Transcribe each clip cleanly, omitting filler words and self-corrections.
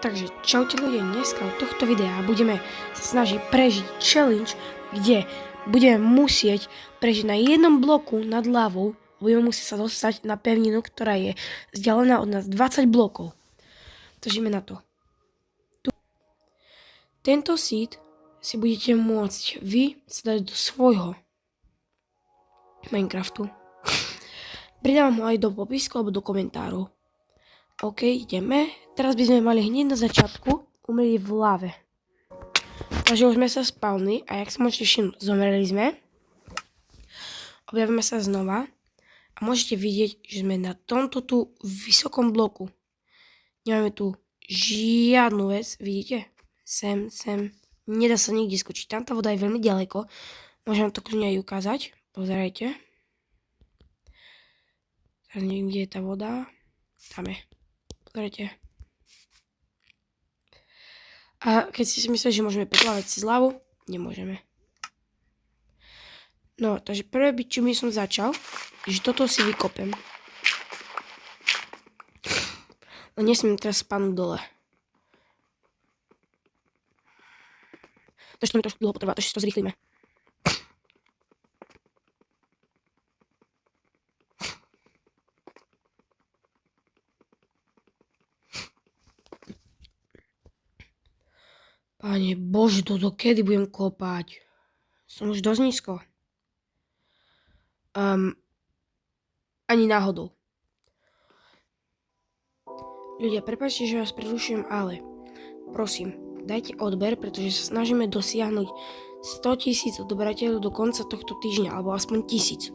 Takže čaute ľudia, dneska od tohto videa budeme sa snažiť prežiť challenge, kde budeme musieť prežiť na jednom bloku nad lavou. Budeme musieť sa dostať na pevninu, ktorá je vzdialená od nás 20 blokov. Takže ideme na to. Tento seed si budete môcť vy dať do svojho Minecraftu. Pridávam ho aj do popisku alebo do komentárov. OK, ideme. Teraz by sme mali hneď na začiatku umrieť v lave. Takže už sme sa spavnili a jak sa môžete všimnúť, zomreli sme. Objavíme sa znova a môžete vidieť, že sme na tomto tu vysokom bloku. Nemáme tu žiadnu vec, vidíte? Sem. Nedá sa nikde skočiť. Tam tá voda je veľmi ďaleko. Môžem to kľudne aj ukázať. Pozerajte. Tam niekde je tá voda. Tam je. Pozerajte. A keď si myslíte, že môžeme poplávať cez lavu, nemôžeme. No, takže prvé by, čím som začal, že toto si vykopem. No nesmiem teraz spadnúť dole. Takže to mi trošku dlho potrvá, takže si to zrýchlíme. Pane Bože, toto kedy budem kopať? Som už dosť nízko. Ani náhodou. Ľudia, prepáčte, že vás prerušujem, ale prosím, dajte odber, pretože sa snažíme dosiahnuť 100 000 odberateľov do konca tohto týždňa, alebo aspoň 1000.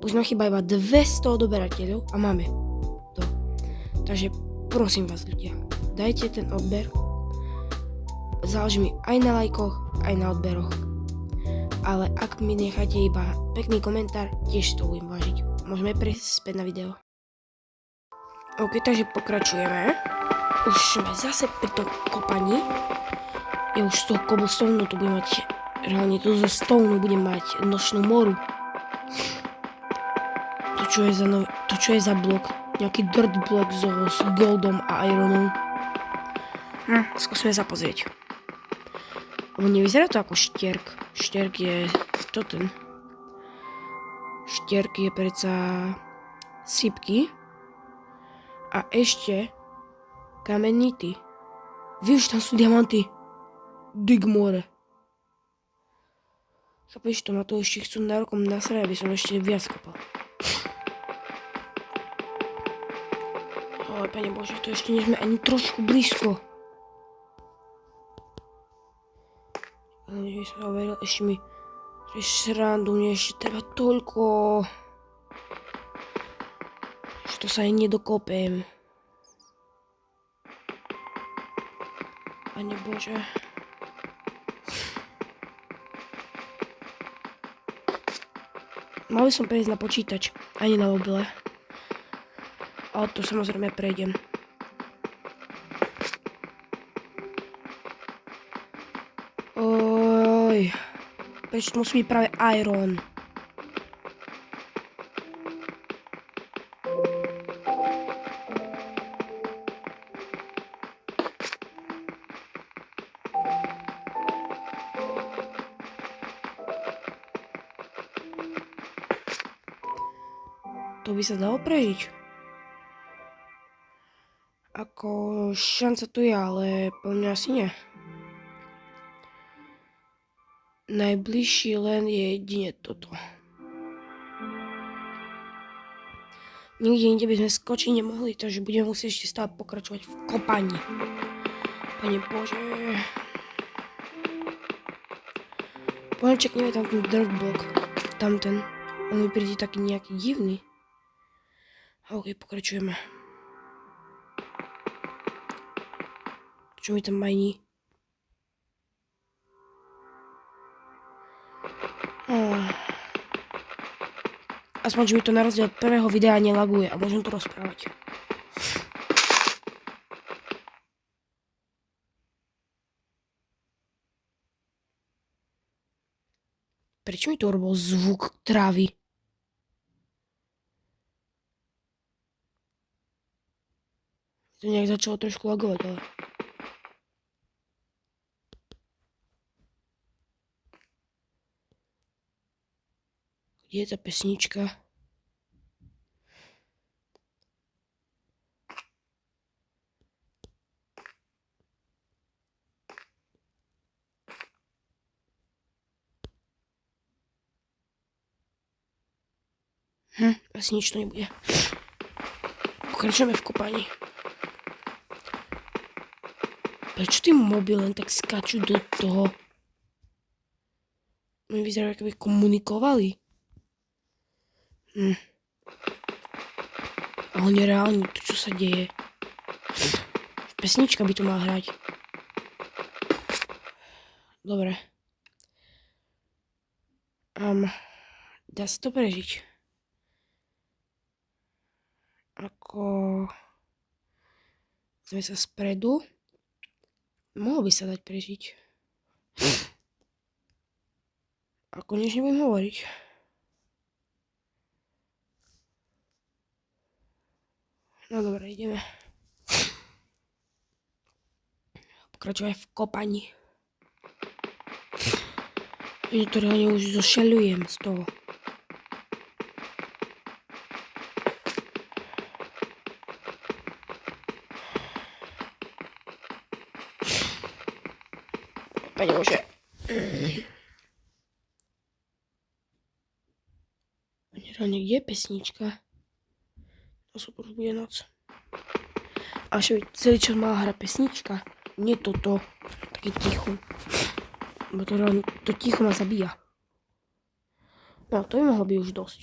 Už nám chýba iba 200 odberateľov a máme to. Takže prosím vás, ľudia, dajte ten odber. Záleží mi aj na lajkoch, aj na odberoch. Ale ak mi necháte iba pekný komentár, tiež to budem vážiť. Môžeme prejsť späť na video. OK, takže pokračujeme. Už sme zase pri tom kopaní. Ja už z toho cobblestone tu budem mať, reálne tu zo stone budem mať nočnú moru. To čo je za blok? Nejaký dirt blok s goldom a ironom. Skúsme sa pozrieť. Nevyzerá to ako štierk. Štierk je ten. Štierk je predsa sypky. A ešte kamenity. Víš, tam sú diamanty. Dig more. Chápeš to, ma to ešte chcú nárokom nasrať, aby som ešte viac kopal. Oj, Pane Bože, to ešte nie sme ani trošku blízko. Ale som hovoril, ešte mi srandu, mne ešte treba toľko, že to sa aj nedokopem. Pane Bože. Mal by som prejsť na počítač, ani na mobile. Ale to samozrejme prejdem. Prečo musí byť práve iron? To by sa dalo prežiť. Ako šanca tu je, ale po mňa asi nie. Najbližší len je jedine toto. Nikde inde by sme skočiť nemohli, takže budeme musieť ešte stále pokračovať v kopaní. Pane Bože. Poviem, čekneme tam ten dirt block. Tamten. On mi príde taký nejaký divný. OK, pokračujeme. Čo mi tam majní? Aspoň, že mi to na rozdiel od prvého videa nelaguje a môžem to rozprávať. Prečo mi to robil zvuk trávy? To nejak začalo trošku lagovať, ale... Kde je tá pesnička? Asi nič to nebude. Pokračujeme v kopaní. Prečo tí mobil len tak skáču do toho? Oni vyzerajú, ako by komunikovali. Ale nereálne to, čo sa deje. Pesnička by to mala hrať. Dobre. Dá sa to prežiť. Ako... Sme sa spredu. Mohlo by sa dať prežiť. Ako nič nebudem hovoriť. No dobre, ideme. Pokračovať v kopaní. Ja to reálne už zošaľujem z toho. Pane Bože. Reálne, kde je pesnička? To super, bude noc. A že celý čas mala hrať pesnička. Nie toto. Také ticho. Bo to reálne, to ticho ma zabíja. No, to by mohlo byť už dosť.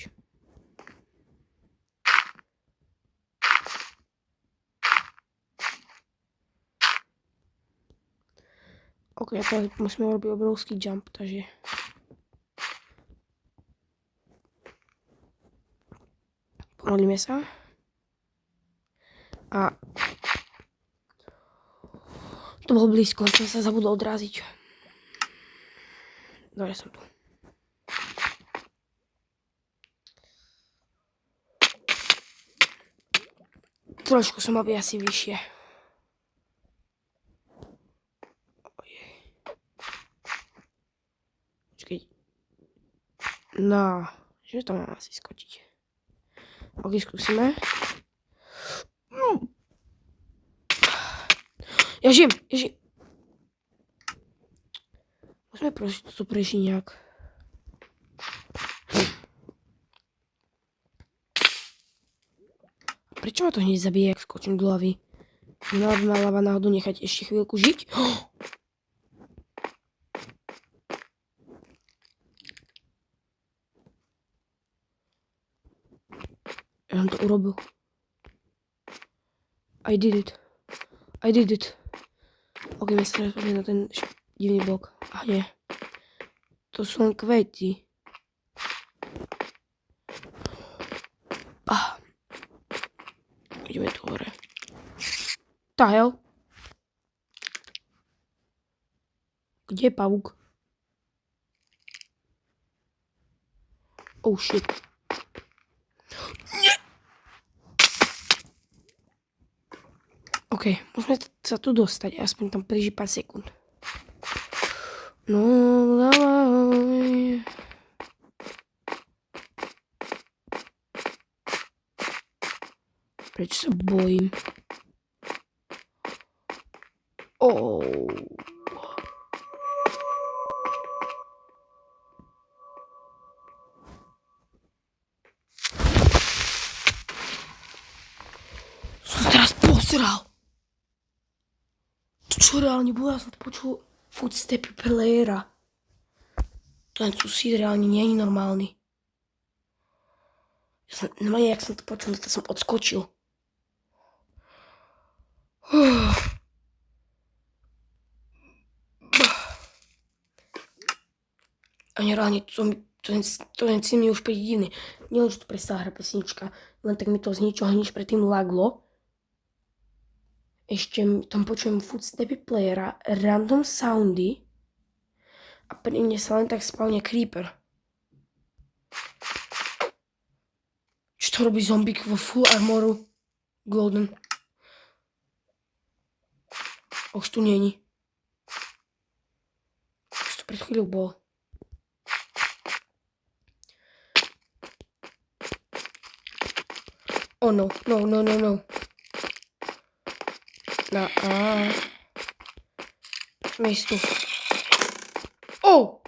Ok, teraz musíme robiť obrovský jump, takže... Pomodlíme sa. A... To bolo blízko, som sa zabudol odraziť. Dobre, som tu. Trošku som mal byť asi vyššie. Počkej. No, že to mám asi skočiť. Ok, skúsime. Ja žijem. Musíme to prežiť nejak. Prečo ma to hneď zabije, jak skočím do hlavy? Nemala by ma hlava náhodou nechať ešte chvíľku žiť? Ja som to urobil. I did it. Ok, my sa teraz pozrieť na ten divný blok. A nie. To sú len kvety. Ideme tu hore. Tá hell? Kde je pavúk? Oh shit. Nie! Ok, musíme sa tu dostať, aspoň tam prežiť pár sekúnd. No, dávaj. Prečo sa bojím? Oh. Som teraz posral. To čo reálne bolo? Ja som to počul footstepy playera. Ten sused reálne nie je normálny. Normálne, jak som to počul, tak som odskočil. A nereálne, to len si mi už príde divný. Nie len, že to prestala hrať pesnička, len tak mi to z ničoho nič predtým laglo. Ešte tam počujem footstepy playera, random soundy a pri mne sa len tak spálne creeper. Čo to robí zombík vo full armoru? Golden. Už tu není. Už tu pred chvíľou bol. Oh no, no, no, no, no. Na A. Sme ísť tu. Oh!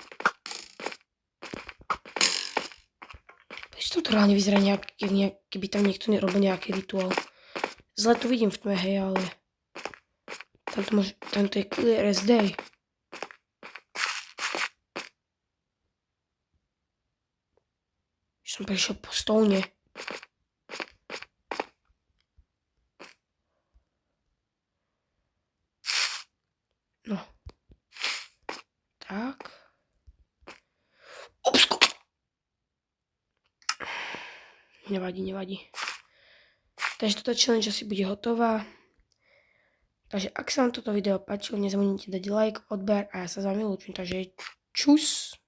Prečo to reálne vyzerá keby tam niekto nerobil nejaký rituál. Zle to vidím v tme, hej, ale... Tamto je clear as day. Už som prešiel po stone. No. Tak. Upsko! Nevadí, nevadí. Takže toto challenge asi bude hotová. Takže ak sa vám toto video páčilo, nezabudnite dať like, odber a ja sa s vami lúčim. Takže čus!